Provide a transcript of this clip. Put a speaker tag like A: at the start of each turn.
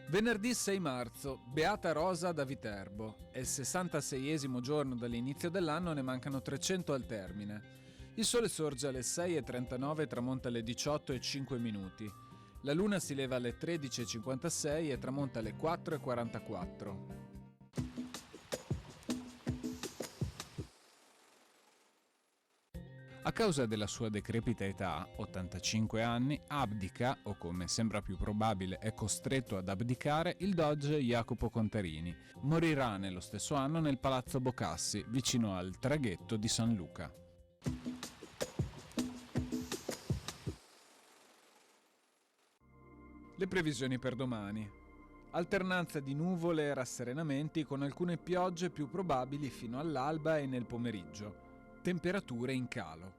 A: Venerdì 6 marzo, Beata Rosa da Viterbo. È il 66esimo giorno dall'inizio dell'anno, ne mancano 300 al termine. Il sole sorge alle 6:39 e tramonta alle 18:05. La luna si leva alle 13:56 e tramonta alle 4:44. A causa della sua decrepita età, 85 anni, abdica, o come sembra più probabile è costretto ad abdicare, il doge Jacopo Contarini. Morirà nello stesso anno nel Palazzo Bocassi, vicino al traghetto di San Luca. Le previsioni per domani. Alternanza di nuvole e rasserenamenti con alcune piogge più probabili fino all'alba e nel pomeriggio. Temperature in calo.